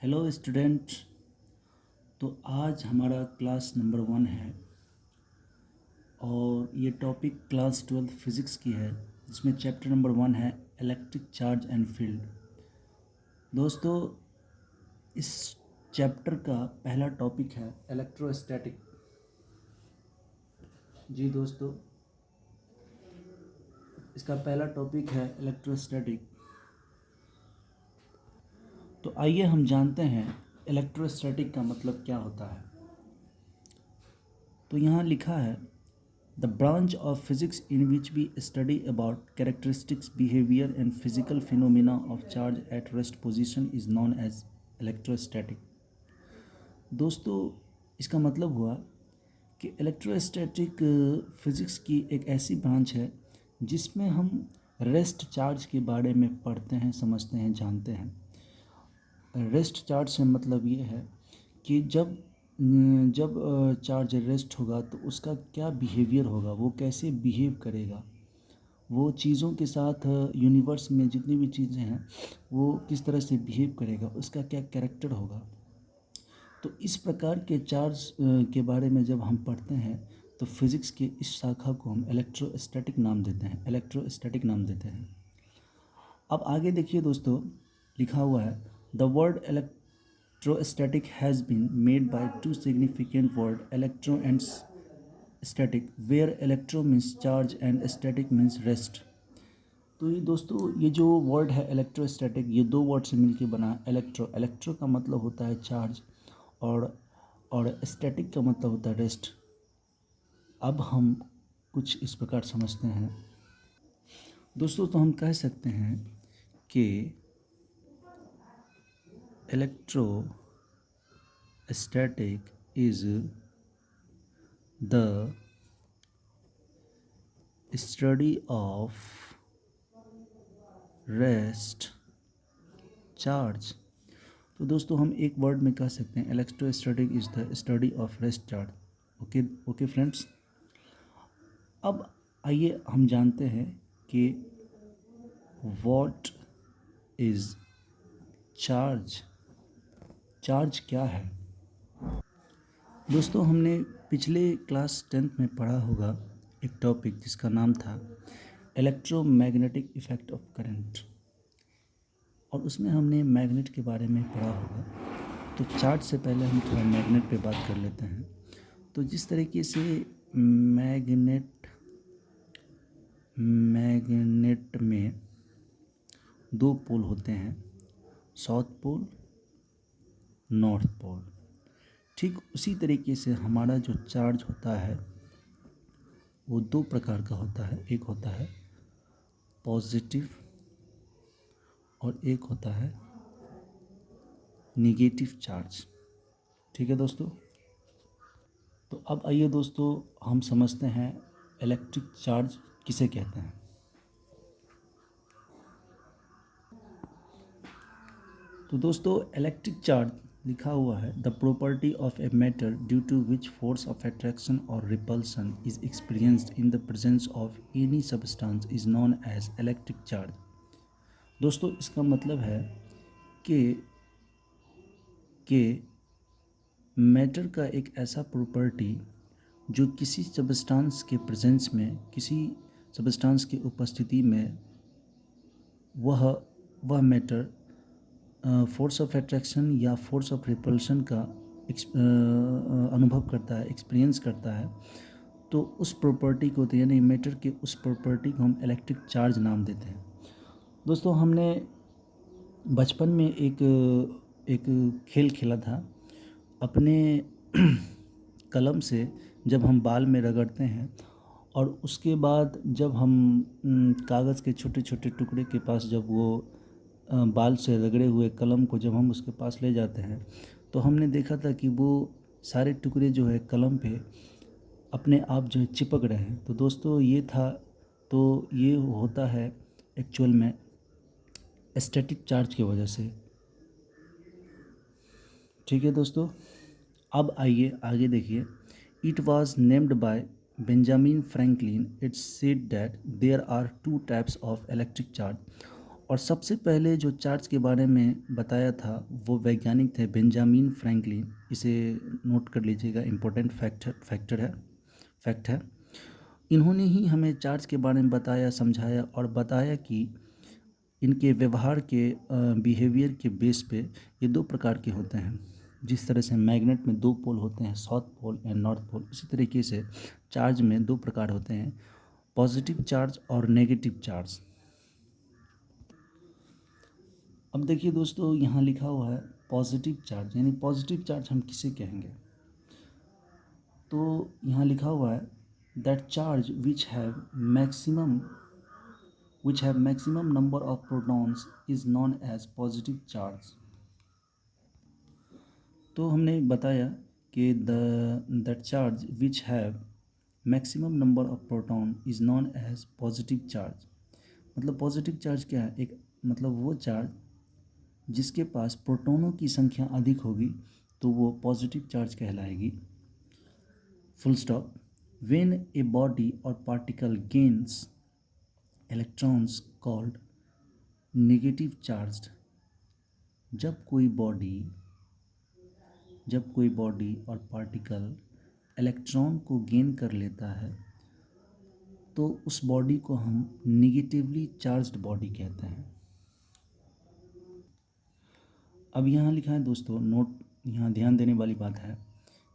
Hello student. तो आज हमारा क्लास नंबर 1 है और ये टॉपिक क्लास 12 फिज़िक्स की है जिसमें चैप्टर नंबर 1 है इलेक्ट्रिक चार्ज एंड फील्ड। दोस्तों, इस चैप्टर का पहला टॉपिक है इलेक्ट्रोस्टैटिक। जी दोस्तों, इसका पहला टॉपिक है इलेक्ट्रोस्टैटिक। तो आइए हम जानते हैं इलेक्ट्रोस्टैटिक का मतलब क्या होता है। तो यहाँ लिखा है The branch of physics in which we study about characteristics, behavior and physical phenomena of charge at rest position is known as electrostatic। दोस्तों, इसका मतलब हुआ कि इलेक्ट्रोस्टैटिक फिज़िक्स की एक ऐसी ब्रांच है जिसमें हम रेस्ट चार्ज के बारे में पढ़ते हैं, समझते हैं, जानते हैं। रेस्ट चार्ज से मतलब ये है कि जब चार्ज रेस्ट होगा तो उसका क्या बिहेवियर होगा, वो कैसे बिहेव करेगा, वो चीज़ों के साथ यूनिवर्स में जितनी भी चीज़ें हैं वो किस तरह से बिहेव करेगा, उसका क्या कैरेक्टर होगा। तो इस प्रकार के चार्ज के बारे में जब हम पढ़ते हैं तो फिज़िक्स के इस शाखा को हम इलेक्ट्रोस्टैटिक नाम देते हैं। अब आगे देखिए दोस्तों, लिखा हुआ है the word electrostatic has been made by two significant word electro and static, where electro means charge and static means rest. तो ये दोस्तों, ये जो वर्ड है इलेक्ट्रोस्टैटिक, ये दो वर्ड से मिलकर बना है। इलेक्ट्रो का मतलब होता है चार्ज और स्टैटिक का मतलब होता है रेस्ट। अब हम कुछ इस प्रकार समझते हैं दोस्तों। तो हम कह सकते हैं कि electrostatic is the study of rest charge। तो दोस्तों, हम एक वर्ड में कह सकते हैं electrostatic is the study of rest charge. Okay friends. अब आइए हम जानते हैं कि व्हाट इज चार्ज क्या है। दोस्तों, हमने पिछले क्लास 10th में पढ़ा होगा एक टॉपिक जिसका नाम था इलेक्ट्रोमैग्नेटिक इफ़ेक्ट ऑफ करंट, और उसमें हमने मैग्नेट के बारे में पढ़ा होगा। तो चार्ज से पहले हम थोड़ा मैग्नेट पे बात कर लेते हैं। तो जिस तरीके से मैग्नेट में दो पोल होते हैं, साउथ पोल, नॉर्थ पोल, ठीक उसी तरीके से हमारा जो चार्ज होता है वो दो प्रकार का होता है। एक होता है पॉजिटिव और एक होता है निगेटिव चार्ज। ठीक है दोस्तों। तो अब आइए दोस्तों, हम समझते हैं इलेक्ट्रिक चार्ज किसे कहते हैं। तो दोस्तों, इलेक्ट्रिक चार्ज लिखा हुआ है the property of a matter due to which force of attraction और repulsion is experienced in the presence of any substance is known as electric charge. दोस्तों, इसका मतलब है कि मैटर का एक ऐसा प्रॉपर्टी जो किसी सब्सटेंस के प्रेजेंस में, किसी सब्सटेंस की उपस्थिति में वह मैटर फोर्स ऑफ अट्रैक्शन या फोर्स ऑफ रिपल्शन का अनुभव करता है, एक्सपीरियंस करता है। तो उस प्रॉपर्टी को, तो यानी मैटर के उस प्रॉपर्टी को हम इलेक्ट्रिक चार्ज नाम देते हैं। दोस्तों, हमने बचपन में एक खेल खेला था अपने कलम से। जब हम बाल में रगड़ते हैं और उसके बाद जब हम कागज़ के छोटे छोटे टुकड़े के पास, जब वो बाल से रगड़े हुए कलम को जब हम उसके पास ले जाते हैं तो हमने देखा था कि वो सारे टुकड़े जो है कलम पे अपने आप जो है चिपक रहे हैं। तो दोस्तों, ये था, तो ये होता है एक्चुअल में स्टैटिक चार्ज की वजह से। ठीक है दोस्तों। अब आइए आगे देखिए। It was named by Benjamin Franklin. It's said that there are two types of electric charge. और सबसे पहले जो चार्ज के बारे में बताया था वो वैज्ञानिक थे बेंजामिन फ्रैंकलिन। इसे नोट कर लीजिएगा, इम्पोर्टेंट फैक्ट है। इन्होंने ही हमें चार्ज के बारे में बताया, समझाया और बताया कि इनके व्यवहार के बिहेवियर के बेस पे ये दो प्रकार के होते हैं। जिस तरह से मैग्नेट में दो पोल होते हैं, south pole and north pole, उसी तरीके से चार्ज में दो प्रकार होते हैं, पॉजिटिव चार्ज और नेगेटिव चार्ज। अब देखिए दोस्तों, यहाँ लिखा हुआ है पॉजिटिव चार्ज, यानी पॉजिटिव चार्ज हम किसे कहेंगे? तो यहाँ लिखा हुआ है that charge which have maximum number of protons is known as positive charge। तो हमने बताया कि the charge which have maximum number of proton is known as positive charge. मतलब पॉजिटिव चार्ज क्या है? एक मतलब वो चार्ज जिसके पास प्रोटॉनों की संख्या अधिक होगी तो वो पॉजिटिव चार्ज कहलाएगी। Full stop. When a body और particle gains electrons called negative charged. जब कोई बॉडी और पार्टिकल इलेक्ट्रॉन को गेन कर लेता है तो उस बॉडी को हम निगेटिवली चार्ज्ड बॉडी कहते हैं। अब यहाँ लिखा है दोस्तों, नोट यहाँ ध्यान देने वाली बात है,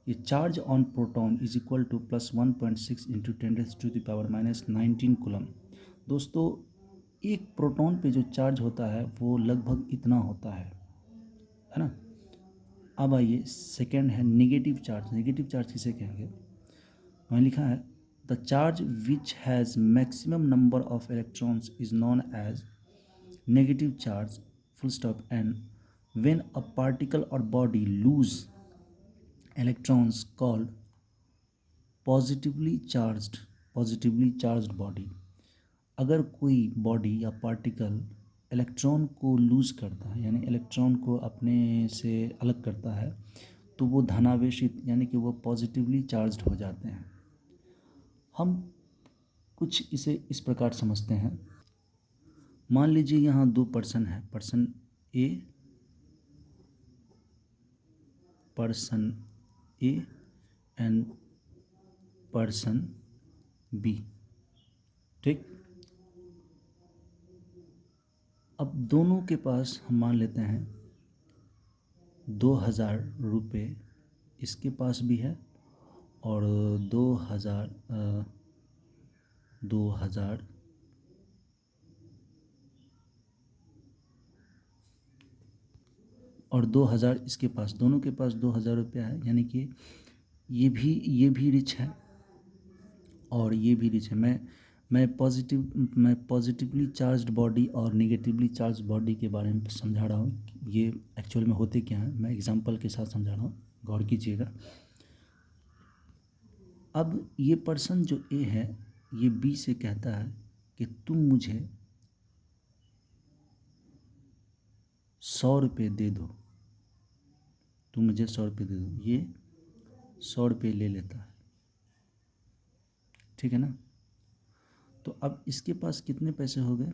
ये charge on proton is equal to +1.6 into 10⁻⁻19 coulomb. दोस्तों, एक प्रोटॉन पे जो चार्ज होता है वो लगभग इतना होता है ना। अब आइए, सेकेंड है नेगेटिव चार्ज। नेगेटिव चार्ज किसे कहेंगे? वहाँ लिखा है the charge which has maximum number of electrons is known as negative charge, full stop. And when a particle और body lose electrons called positively charged body. अगर कोई body या particle electron को लूज़ करता है, यानी इलेक्ट्रॉन को अपने से अलग करता है, तो वो धनावेशित यानी कि वो पॉजिटिवली चार्ज्ड हो जाते हैं। हम कुछ इसे इस प्रकार समझते हैं। मान लीजिए यहाँ दो पर्सन है, person A and person B, ठीक। अब दोनों के पास हम मान लेते हैं 2,000 रुपये, इसके पास भी है और 2,000 और 2,000 इसके पास, दोनों के पास 2,000 रुपया है। यानी कि ये भी रिच है और ये भी रिच है। मैं पॉजिटिवली चार्ज्ड बॉडी और नेगेटिवली चार्ज बॉडी के बारे में समझा रहा हूँ। ये एक्चुअल में होते क्या हैं, मैं एग्जांपल के साथ समझा रहा हूँ, गौर कीजिएगा। अब ये पर्सन जो ए है, ये बी से कहता है कि तुम मुझे 100 रुपये दे दो, तुम मुझे 100 रुपये दे दो। ये 100 रुपये ले लेता है, ठीक है ना। तो अब इसके पास कितने पैसे हो गए?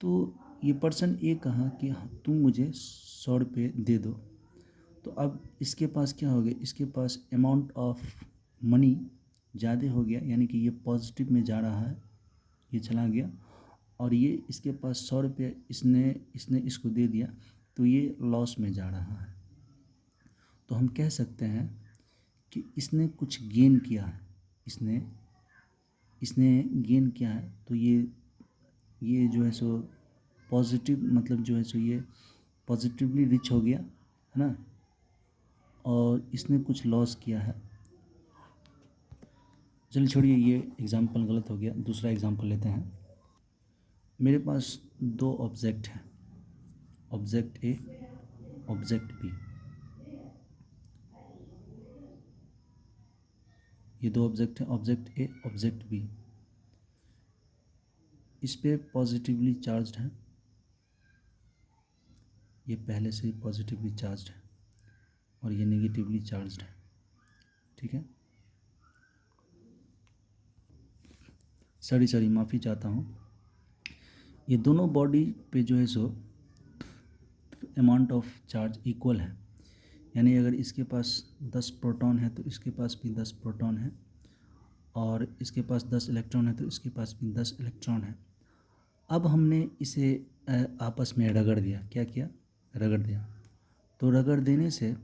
तो ये पर्सन ए कहा कि तुम मुझे 100 रुपये दे दो। तो अब इसके पास क्या हो गया? इसके पास अमाउंट ऑफ मनी ज़्यादा हो गया, यानी कि ये पॉजिटिव में जा रहा है, ये चला गया। और ये इसके पास 100 रुपये इसने इसको दे दिया, तो ये लॉस में जा रहा है। तो हम कह सकते हैं कि इसने कुछ गेन किया है, इसने गेन किया है। तो ये जो है सो पॉजिटिव, मतलब जो है सो ये पॉजिटिवली रिच हो गया, है ना। और इसने कुछ लॉस किया है। चलिए छोड़िए, ये एग्जाम्पल गलत हो गया, दूसरा एग्जाम्पल लेते हैं। मेरे पास दो ऑब्जेक्ट हैं, ऑब्जेक्ट ए, ऑब्जेक्ट बी। ये दो ऑब्जेक्ट हैं, ऑब्जेक्ट ए, ऑब्जेक्ट बी। इस पे पॉजिटिवली चार्ज्ड है, ये पहले से ही पॉजिटिवली चार्ज्ड है, और ये नेगेटिवली चार्ज्ड है, ठीक है। सॉरी माफ़ी चाहता हूँ। ये दोनों बॉडी पे जो है so amount of charge equal है, यानी अगर इसके पास 10 प्रोटॉन है तो इसके पास भी 10 प्रोटॉन है, और इसके पास 10 इलेक्ट्रॉन है तो इसके पास भी 10 इलेक्ट्रॉन है। अब हमने इसे आपस में रगड़ दिया। क्या किया? रगड़ दिया। तो रगड़ देने से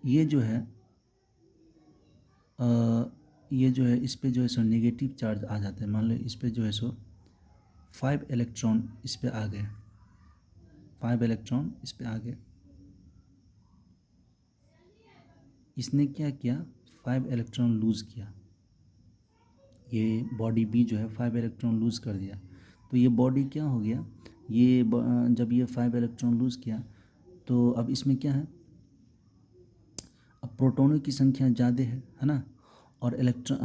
ये जो है इस पे जो है सो नेगेटिव चार्ज आ जाते हैं। मान लो इस पे जो है सो 5 इलेक्ट्रॉन इस पे आ गए, 5 इलेक्ट्रॉन इस पे आ गए। इसने क्या किया? 5 इलेक्ट्रॉन लूज़ किया। ये बॉडी बी जो है 5 इलेक्ट्रॉन लूज़ कर दिया। तो ये बॉडी क्या हो गया? जब ये 5 इलेक्ट्रॉन लूज़ किया तो अब इसमें क्या है? अब प्रोटॉनों की संख्या ज़्यादा है ना, और इलेक्ट्रॉन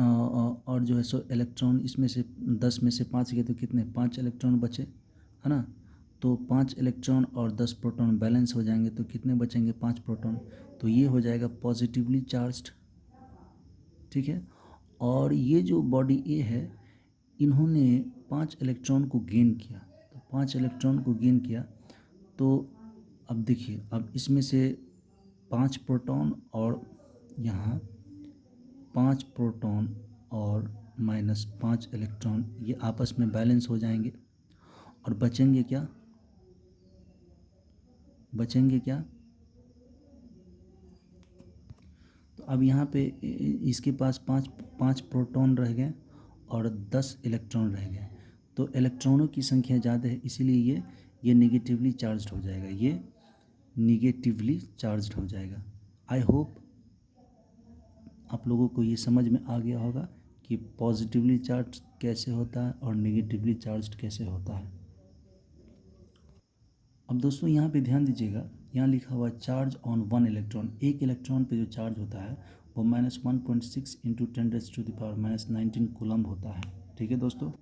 और जो है सो इलेक्ट्रॉन इसमें से 10 में से 5 गए तो कितने? 5 इलेक्ट्रॉन बचे, है ना। तो 5 इलेक्ट्रॉन और 10 प्रोटॉन बैलेंस हो जाएंगे तो कितने बचेंगे? 5 प्रोटॉन। तो ये हो जाएगा पॉजिटिवली चार्ज्ड, ठीक है। और ये जो बॉडी ए है, इन्होंने 5 इलेक्ट्रॉन को गेन किया। तो 5 इलेक्ट्रॉन को गेन किया तो अब देखिए, अब इसमें से 5 प्रोटॉन और यहाँ 5 प्रोटॉन और -5 इलेक्ट्रॉन ये आपस में बैलेंस हो जाएंगे और बचेंगे क्या? बचेंगे क्या? तो अब यहाँ पे इसके पास 5 प्रोटॉन रह गए और 10 इलेक्ट्रॉन रह गए। तो इलेक्ट्रॉनों की संख्या ज़्यादा है, इसीलिए ये नेगेटिवली चार्ज्ड हो जाएगा। ये निगेटिवली चार्ज्ड हो जाएगा। आई होप आप लोगों को ये समझ में आ गया होगा कि पॉजिटिवली चार्ज कैसे होता है और नेगेटिवली चार्ज्ड कैसे होता है। अब दोस्तों यहाँ पे ध्यान दीजिएगा, यहाँ लिखा हुआ चार्ज ऑन 1 इलेक्ट्रॉन। एक इलेक्ट्रॉन पे जो चार्ज होता है वो -1.6 इंटू 10⁻⁻19 कूलम्ब होता है, ठीक है दोस्तों।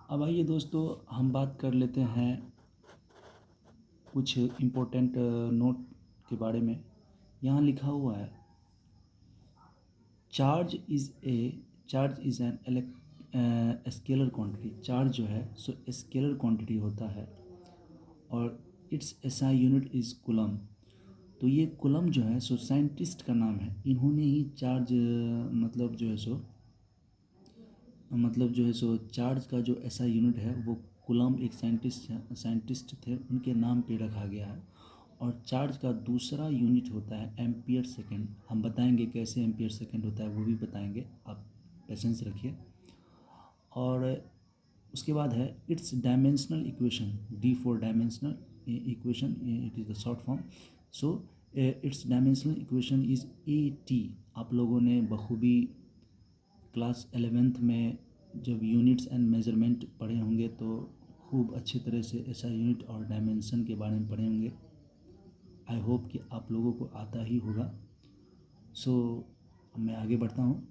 अब आइए दोस्तों हम बात कर लेते हैं कुछ इम्पोर्टेंट नोट के बारे में। यहाँ लिखा हुआ है charge is an scalar quantity. Charge जो है सो स्केलर क्वांटिटी होता है और it's SI unit is coulomb. तो ये कूलम जो है सो साइंटिस्ट का नाम है। इन्होंने ही चार्ज मतलब जो है सो चार्ज का जो एसआई यूनिट है वो कूलम एक साइंटिस्ट थे, उनके नाम पे रखा गया है। और चार्ज का दूसरा यूनिट होता है एम्पियर सेकेंड। हम बताएंगे कैसे एम्पियर सेकेंड होता है, वो भी बताएंगे, आप पेशेंस रखिए। और उसके बाद है it's dimensional equation, D4 dimensional equation, it is the short form. So it's dimensional equation is AT। आप लोगों ने बखूबी क्लास 11th में जब यूनिट्स एंड मेजरमेंट पढ़े होंगे तो खूब अच्छी तरह से ऐसा यूनिट और डायमेंशन के बारे में पढ़े होंगे। आई होप कि आप लोगों को आता ही होगा। सो अब मैं आगे बढ़ता हूँ।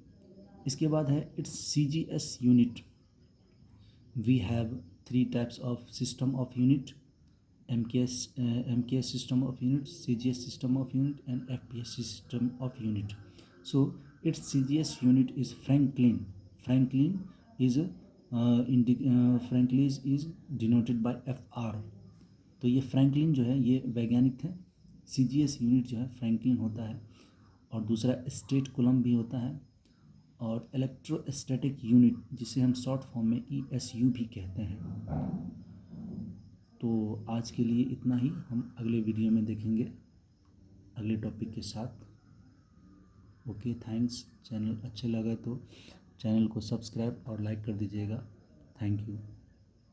इसके बाद है it's CGS unit. We have 3 types of system of unit, MKS system of unit, CGS system of unit and FPS system of unit. So its CGS unit is Franklin. Franklin is Franklin is denoted by FR। तो ये Franklin जो है ये वैज्ञानिक थे। CGS unit जो है Franklin होता है और दूसरा स्टेट कूलम भी होता है। और इलेक्ट्रोस्टैटिक यूनिट जिसे हम शॉर्ट फॉर्म में ESU भी कहते हैं। तो आज के लिए इतना ही, हम अगले वीडियो में देखेंगे अगले टॉपिक के साथ। Okay, thanks. चैनल अच्छे लगा तो चैनल को सब्सक्राइब और लाइक कर दीजिएगा। Thank you.